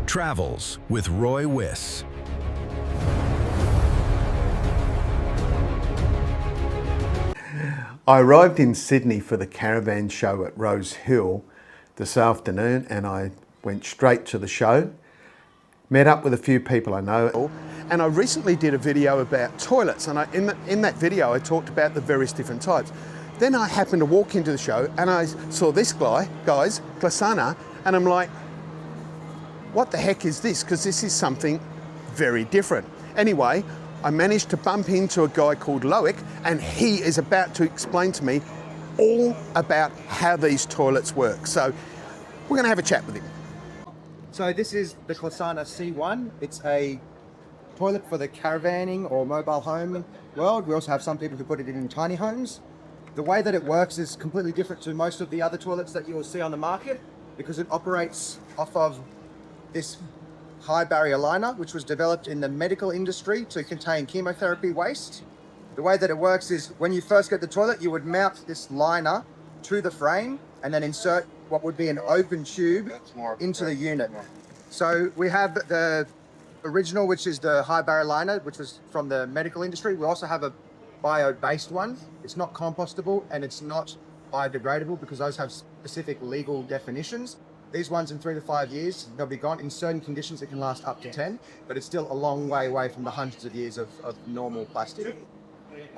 Travels with Roy Wiss. I arrived in Sydney for the Caravan show at Rose Hill this afternoon, and I went straight to the show. Met up with a few people I know. And I recently did a video about toilets, and in that video I talked about the various different types. Then I happened to walk into the show and I saw this guy, Clesana, and I'm like, what the heck is this? Because this is something very different. Anyway, I managed to bump into a guy called Loic, and he is about to explain to me all about how these toilets work. So we're going to have a chat with him. So this is the Clesana C1. It's a toilet for the caravanning or mobile home world. We also have some people who put it in tiny homes. The way that it works is completely different to most of the other toilets that you will see on the market, because it operates off of this high barrier liner, which was developed in the medical industry to contain chemotherapy waste. The way that it works is when you first get the toilet, you would mount this liner to the frame and then insert what would be an open tube into the unit. So we have the original, which is the high barrier liner, which was from the medical industry. We also have a bio-based one. It's not compostable and it's not biodegradable because those have specific legal definitions. These ones in 3 to 5 years, they'll be gone. In certain conditions, it can last up to 10, but it's still a long way away from the hundreds of years of normal plastic.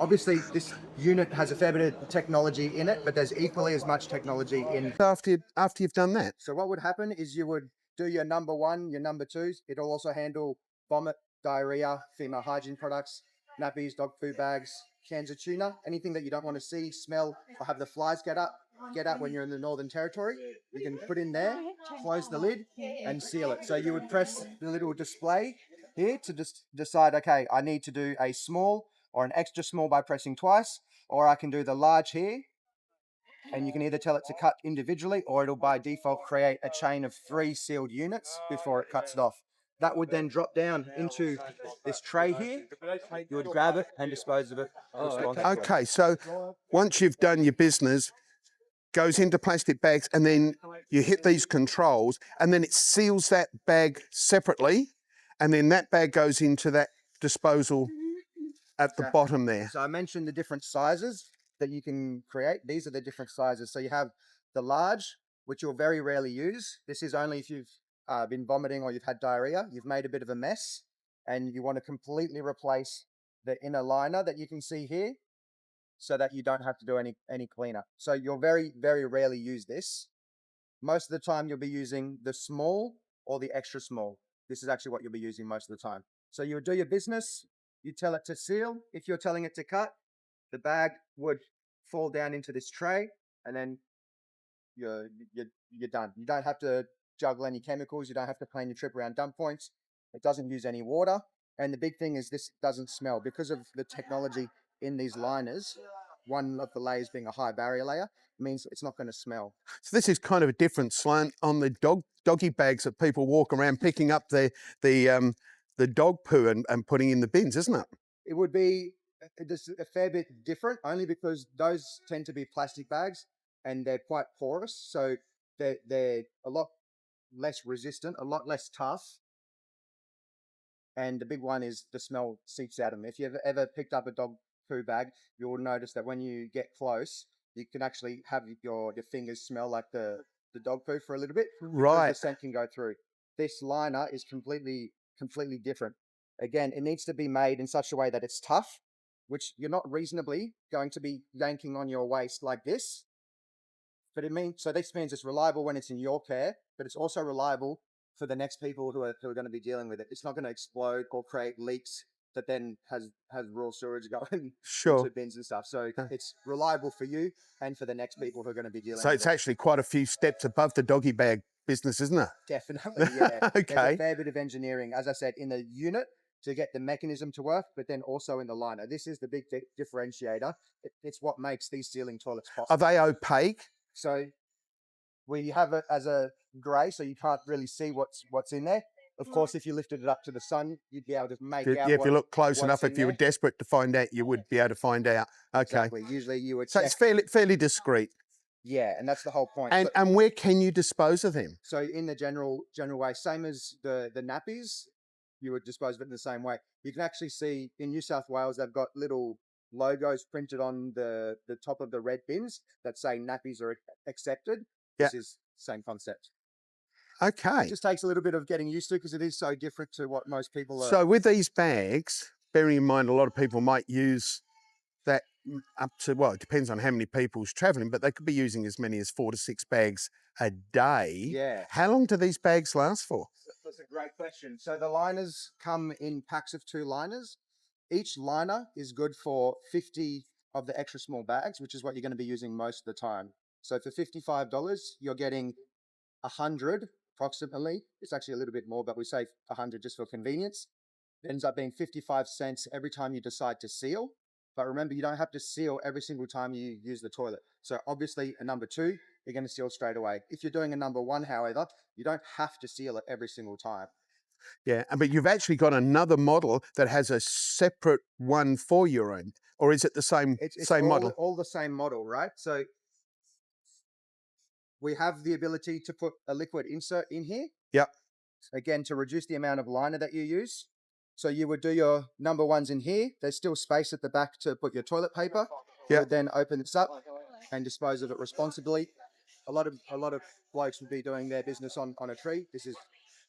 Obviously, this unit has a fair bit of technology in it, but there's equally as much technology in. After you've done that? So what would happen is you would do your number one, your number twos. It'll also handle vomit, diarrhea, female hygiene products, nappies, dog food bags, cans of tuna, anything that you don't want to see, smell, or have the flies get out when you're in the Northern Territory. You can put in there, close the lid and seal it. So you would press the little display here to just decide, okay, I need to do a small or an extra small by pressing twice, or I can do the large here, and you can either tell it to cut individually or it'll by default create a chain of 3 sealed units before it cuts it off. That would then drop down into this tray here. You would grab it and dispose of it. Okay, so once you've done your business, goes into plastic bags, and then you hit these controls, and then it seals that bag separately, and then that bag goes into that disposal at the bottom there. So I mentioned the different sizes that you can create. These are the different sizes. So you have the large, which you'll very rarely use. This is only if you've been vomiting or you've had diarrhea, you've made a bit of a mess, and you want to completely replace the inner liner that you can see here so that you don't have to do any cleanup. So you'll very, very rarely use this. Most of the time you'll be using the small or the extra small. This is actually what you'll be using most of the time. So you'll do your business, you tell it to seal. If you're telling it to cut, the bag would fall down into this tray, and then you're done. You don't have to juggle any chemicals. You don't have to plan your trip around dump points. It doesn't use any water. And the big thing is this doesn't smell. Because of the technology in these liners, one of the layers being a high barrier layer, means it's not going to smell. So this is kind of a different slant on the doggy bags that people walk around picking up the dog poo and putting in the bins, isn't it? It would be just a fair bit different, only because those tend to be plastic bags and they're quite porous, so they're a lot less resistant, a lot less tough. And the big one is the smell seeps out of them. If you've ever picked up a dog poo bag, you'll notice that when you get close, you can actually have your fingers smell like the dog poo for a little bit. Right. The scent can go through. This liner is completely different. Again, it needs to be made in such a way that it's tough, which you're not reasonably going to be yanking on your waist like this. But this means it's reliable when it's in your care, but it's also reliable for the next people who are going to be dealing with it. It's not going to explode or create leaks that then has raw sewage going into bins and stuff. So it's reliable for you and for the next people who are going to be dealing with it. So it's actually quite a few steps above the doggy bag business, isn't it? Definitely, yeah. Okay. There's a fair bit of engineering, as I said, in the unit to get the mechanism to work, but then also in the liner. This is the big differentiator. It's what makes these sealing toilets possible. Are they opaque? So we have it as a grey, so you can't really see what's in there. Of course, if you lifted it up to the sun, you'd be able to make out. Yeah, if you look close enough, if you were desperate to find out, you would be able to find out. Okay. Exactly. Usually you would. So it's fairly discreet. Yeah, and that's the whole point. And where can you dispose of them? So in the general way, same as the nappies, you would dispose of it in the same way. You can actually see in New South Wales, they've got little logos printed on the top of the red bins that say nappies are accepted. Yeah. This is same concept. Okay. It just takes a little bit of getting used to because it is so different to what most people are. So with these bags, bearing in mind a lot of people might use that up to, well, it depends on how many people's traveling, but they could be using as many as 4 to 6 bags a day. Yeah. How long do these bags last for? That's a great question. So the liners come in packs of 2 liners. Each liner is good for 50 of the extra small bags, which is what you're going to be using most of the time. So for $55, you're getting 100 approximately. It's actually a little bit more, but we say 100 just for convenience. It ends up being 55 cents every time you decide to seal. But remember, you don't have to seal every single time you use the toilet. So obviously a number 2, you're going to seal straight away. If you're doing a number 1, however, you don't have to seal it every single time. Yeah, but you've actually got another model that has a separate one for urine, or is it the same same model? All the same model, right? So we have the ability to put a liquid insert in here. Yep. Again, to reduce the amount of liner that you use. So you would do your number 1s in here. There's still space at the back to put your toilet paper. Yeah. You would then open this up and dispose of it responsibly. A lot of blokes would be doing their business on a tree. This is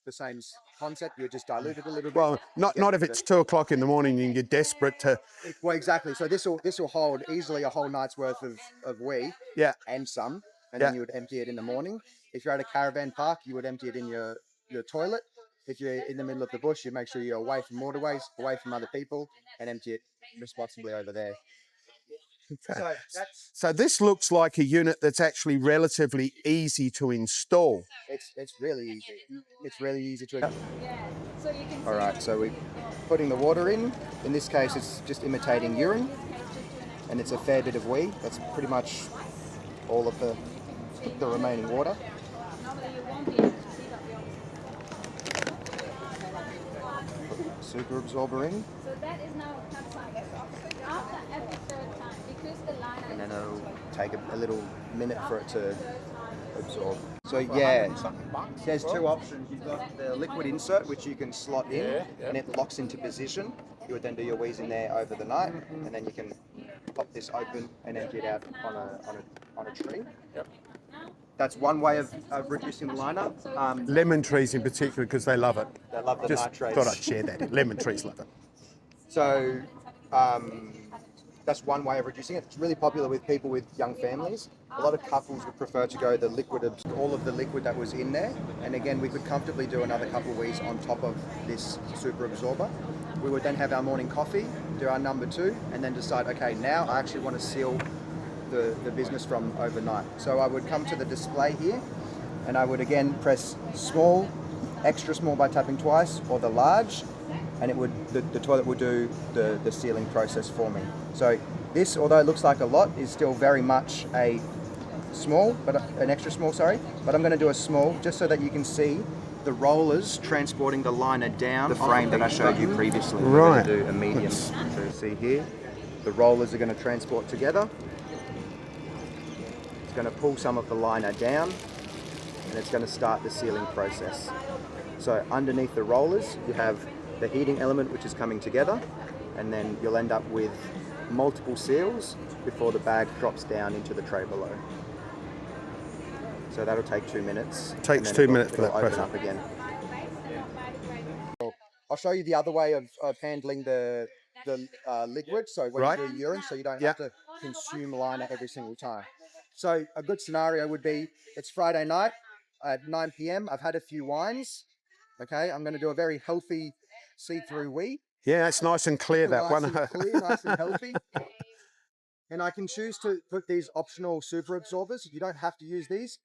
the same concept. You just dilute it a little bit. Well, not if it's 2 o'clock in the morning and you're desperate to. Well, exactly. So this will hold easily a whole night's worth of wee. Yeah. And some, and then you would empty it in the morning. If you're at a caravan park, you would empty it in your toilet. If you're in the middle of the bush, you make sure you're away from waterways, away from other people, and empty it responsibly over there. Okay. So this looks like a unit that's actually relatively easy to install. It's really easy. It's really easy to install. All right, so we're putting the water in. In this case, it's just imitating urine, and it's a fair bit of wee. That's pretty much all of the remaining water. Super absorber in. So that is now capsized. After every third time, because the liner And then it'll take a little minute for it to absorb. So yeah, there's 2 options. You've got the liquid insert, which you can slot in, and it locks into position. You would then do your wheeze in there over the night, and then you can pop this open and empty it out on a tree. Yep. That's one way of reducing the liner. Lemon trees in particular, because they love it. They love the Just nitrates. thought I'd share that. Lemon trees love it. So that's one way of reducing it. It's really popular with people with young families. A lot of couples would prefer to go the liquid, all of the liquid that was in there. And again, we could comfortably do another couple of wees on top of this super absorber. We would then have our morning coffee, do our number 2, and then decide, okay, now I actually want to seal the business from overnight. So I would come to the display here, and I would again press small, extra small by tapping twice, or the large, and it would the toilet would do the sealing process for me. So this, although it looks like a lot, is still very much a small, but an extra small, sorry. But I'm going to do a small just so that you can see the rollers transporting the liner down the frame that I showed you previously. Right. We're going to do a medium. So see here, the rollers are going to transport together. It's going to pull some of the liner down, and it's going to start the sealing process. So underneath the rollers, you have the heating element which is coming together, and then you'll end up with multiple seals before the bag drops down into the tray below. So that'll take 2 minutes. It takes 2 minutes for that open process. up again. I'll show you the other way of handling the liquid. So when you do urine, so you don't have to consume liner every single time. So a good scenario would be, it's Friday night at 9 p.m. I've had a few wines. Okay, I'm going to do a very healthy see-through wee. Yeah, it's nice and clear, that one. Nice and clear, nice and healthy. And I can choose to put these optional super absorbers. You don't have to use these.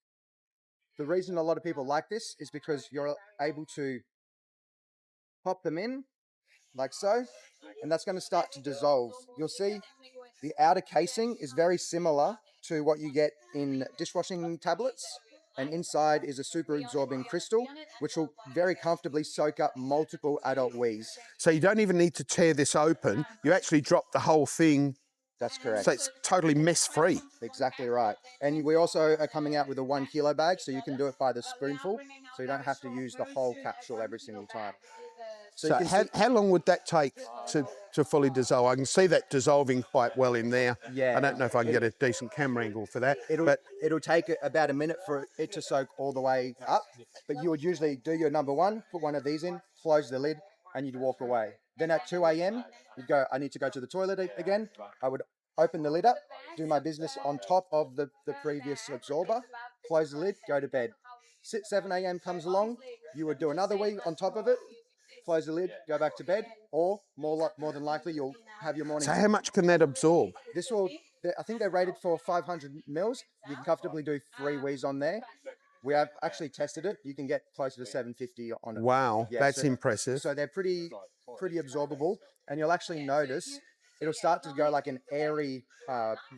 The reason a lot of people like this is because you're able to pop them in like so, and that's going to start to dissolve. You'll see the outer casing is very similar to what you get in dishwashing tablets, and inside is a super absorbing crystal, which will very comfortably soak up multiple adult wees. So you don't even need to tear this open. You actually drop the whole thing That's correct. So it's totally mess-free. Exactly right. And we also are coming out with a 1 kilo bag, so you can do it by the spoonful, so you don't have to use the whole capsule every single time. So how long would that take to fully dissolve? I can see that dissolving quite well in there. Yeah. I don't know if I can get a decent camera angle for that. It'll take about a minute for it to soak all the way up, but you would usually do your number one, put one of these in, close the lid, and you'd walk away. Then at 2 a.m, you'd go, I need to go to the toilet again. I would open the lid up, do my business on top of the previous absorber, close the lid, go to bed. 7 a.m. comes along, you would do another wee on top of it, close the lid, go back to bed, or more than likely you'll have your morning. So how much can that absorb? This will, I think they're rated for 500 mils. You can comfortably do 3 wees on there. We have actually tested it. You can get closer to 750 on it. Wow, Yeah, that's impressive. So they're pretty absorbable, and you'll actually notice it'll start to go like an airy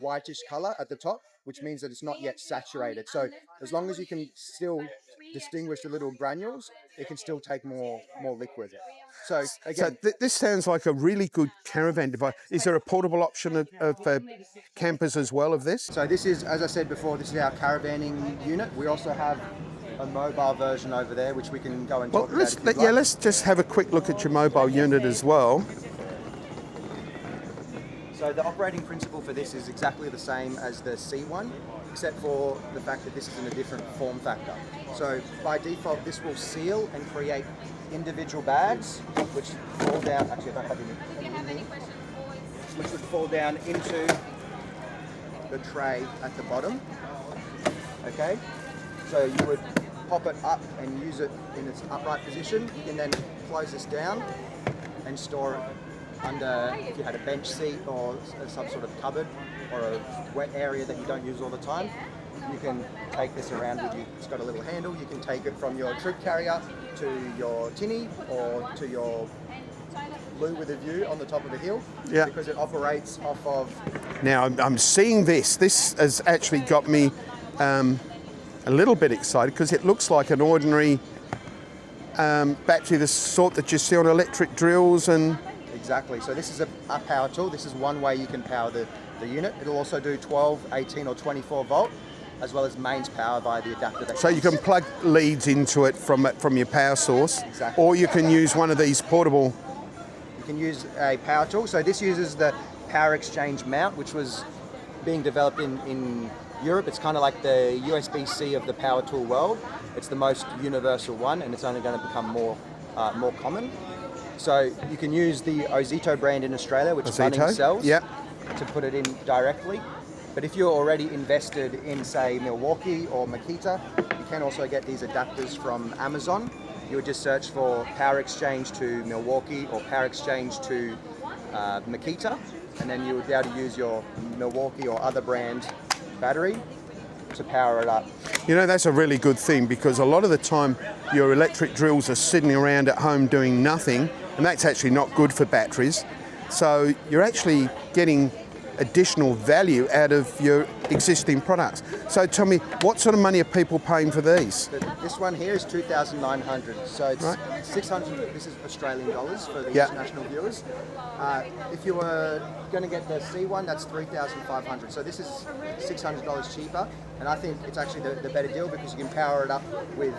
whitish color at the top, which means that it's not yet saturated. So as long as you can still distinguish the little granules, it can still take more liquid. So again, this sounds like a really good caravan device. Is there a portable option of campers as well of this? So this is, as I said before, this is our caravanning unit. We also have a mobile version over there, which we can go and talk about. Let's just have a quick look at your mobile unit as well. So the operating principle for this is exactly the same as the C1, except for the fact that this is in a different form factor. So by default, this will seal and create individual bags, which fall down. Actually, I don't have any. Do you have any questions, boys? Which would fall down into the tray at the bottom. Okay, so you would pop it up and use it in its upright position. You can then close this down and store it under, if you had a bench seat or some sort of cupboard or a wet area that you don't use all the time, you can take this around with you. It's got a little handle. You can take it from your troop carrier to your tinny or to your loo with a view on the top of the hill, because it operates off of... Now I'm seeing this. This has actually got me a little bit excited because it looks like an ordinary battery, the sort that you see on electric drills and... Exactly. So this is a power tool. This is one way you can power the unit. It'll also do 12, 18 or 24 volt, as well as mains power via the adapter. So you can plug leads into it from your power source. Exactly. Or you can use one of these portable... You can use a power tool. So this uses the power exchange mount, which was being developed in Europe. It's kind of like the USB-C of the power tool world. It's the most universal one, and it's only going to become more common. So you can use the Ozito brand in Australia, which Bunnings sells, to put it in directly. But if you're already invested in, say, Milwaukee or Makita, you can also get these adapters from Amazon. You would just search for power exchange to Milwaukee or power exchange to Makita, and then you would be able to use your Milwaukee or other brand battery to power it up. You know, that's a really good thing, because a lot of the time your electric drills are sitting around at home doing nothing, and that's actually not good for batteries. So you're actually getting additional value out of your existing products. So tell me, what sort of money are people paying for these? This one here is 2,900. So it's right. 600. This is Australian dollars for the international viewers. If you were going to get the C1, that's 3,500. So this is $600 cheaper, and I think it's actually the better deal, because you can power it up with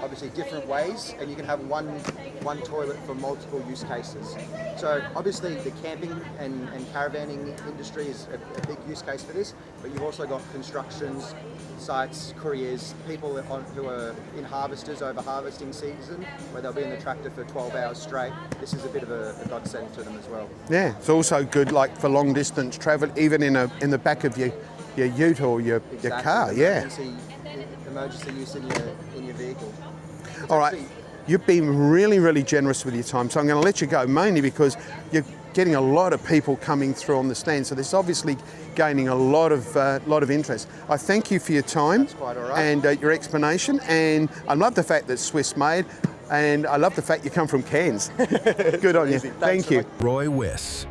obviously different ways, and you can have one toilet for multiple use cases. So obviously the camping and caravanning industry is a big use case for this, but you've also got constructions, sites, careers, people who are in harvesters over harvesting season, where they'll be in the tractor for 12 hours straight. This is a bit of a godsend to them as well. Yeah, it's also good like for long distance travel, even in the back of your ute or your car. Emergency use in your vehicle. All right, you've been really, really generous with your time, so I'm going to let you go, mainly because you're getting a lot of people coming through on the stand, so this is obviously gaining a lot of interest. I thank you for your time. That's quite all right. And your explanation, and I love the fact that it's Swiss made, and I love the fact you come from Cairns. Good on you. Thank you. Roy Wiss.